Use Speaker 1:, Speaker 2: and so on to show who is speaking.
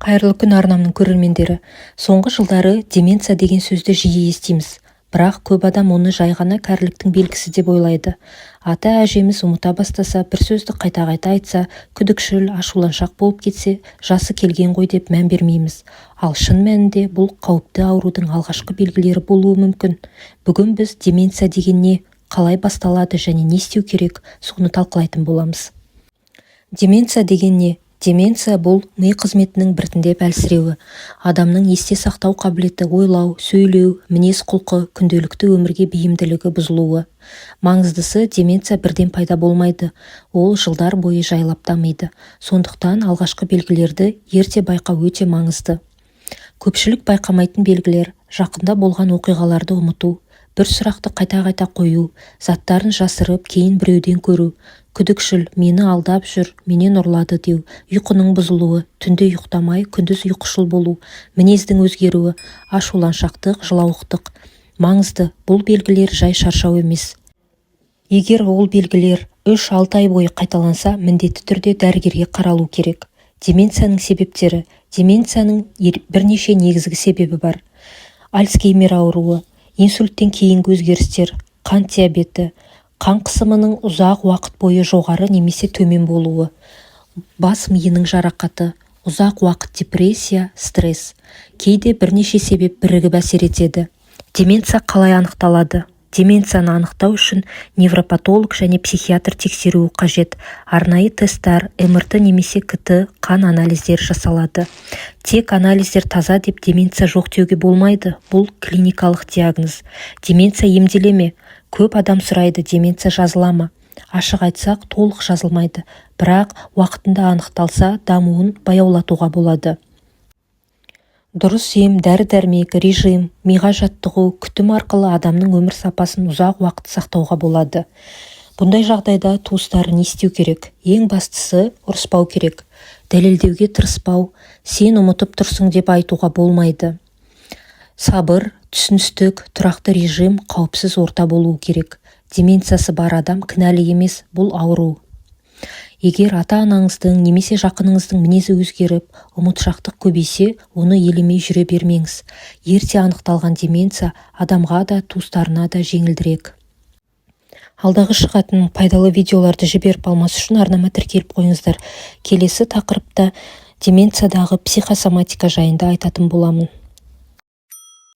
Speaker 1: Қайырлы күн арнамның көрермендері. Соңғы жылдары деменция деген сөзді жиі естиміз. Бірақ көп адам оны жай ғана кәріліктің белгісі деп ойлайды. Ата-әжеміз ұмыта бастаса, бір сөзді қайта-қайта айтса, күдікшіл, ашуланшақ болып кетсе, жасы келген ғой деп мән бермейміз. Ал шын мәнінде бұл қауіпті аурудың алғашқы белгілері болуы мүмкін. Бүгін біз деменция деген не, қалай басталады және не істеу керек, соны талқылайтын боламыз. Деменция деген не? Деменция бұл ми қызметінің біртіндеп әлсіреуі, адамның есте сақтау қабілеті, ойлау, сөйлеу, мінез-құлқы, күнделікті өмірге бейімділігі бұзылуы. Маңыздысы, деменция бірден пайда болмайды, ол жылдар бойы жайлап дамиды. Сондықтан алғашқы белгілерді ерте байқау өте маңызды. Көпшілік байқамайтын белгілер: жақында болған оқиғаларды ұмыту, бір сұрақты қайта-қайта қою, заттарын жасырып, кейін біреуден көру, күдікшіл, мені алдап жүр, менен ұрлады деу, ұйқының бұзылуы, түнде ұйықтамай, күндіз ұйқышыл болу, мінездің өзгеруі, ашуланшақтық, жылауықтық. Маңызды, бұл белгілер жай шаршау емес. Егер ол белгілер 3-6 ай бойы қайталанса, міндетті түрде дәрігерге қаралу керек. Деменцияның себептері. Деменцияның бірнеше негізгі себебі бар. Альцгеймер ауруы, инсульттен кейінгі өзгерістер, қант диабеті, қан қысымының ұзақ уақыт бойы жоғары немесе төмен болуы, бас миының жарақаты, ұзақ уақыт депрессия, стресс. Кейде бірнеше себеп бірігіп әсер етеді. Деменция қалай анықталады? Деменцияны анықтау үшін невропатолог және психиатр тексеруі қажет. Арнайы тесттер, МРТ немесе КТ, қан анализдер жасалады. Тек анализдер таза деп деменция жоқ деуге болмайды. Бұл клиникалық диагноз. Деменция емделе ме? Көп адам сұрайды, деменция жазыла ма? Ашық айтсақ, толық жазылмайды. Бірақ уақытында анықталса, дамуын баяулатуға болады. Дұрыс ем, дәрі-дәрмек, режим, миға жаттығу, күтім арқылы адамның өмір сапасын ұзақ уақыт сақтауға болады. Бұндай жағдайда туыстары не істеу керек? Ең бастысы, ұрыспау керек. Дәлелдеуге тырыспау, сен ұмытып тұрсың деп айтуға болмайды. Сабыр, түсіністік, тұрақты режим, қауіпсіз орта болуы керек. Деменциясы бар адам кінәлі емес, бұл ауру. Егер ата-анаңыздың немесе жақыныңыздың мінезі өзгеріп, ұмытшақтық көбейсе, оны елемей жүре бермеңіз. Ерте анықталған деменция адамға да, туыстарына да жеңілдірек. Алдағы шығатын пайдалы видеоларды жіберіп алмас үшін арнама тіркеліп қойыңыздар. Келесі тақырыпта деменциядағы психосоматика жайында айтатын боламын.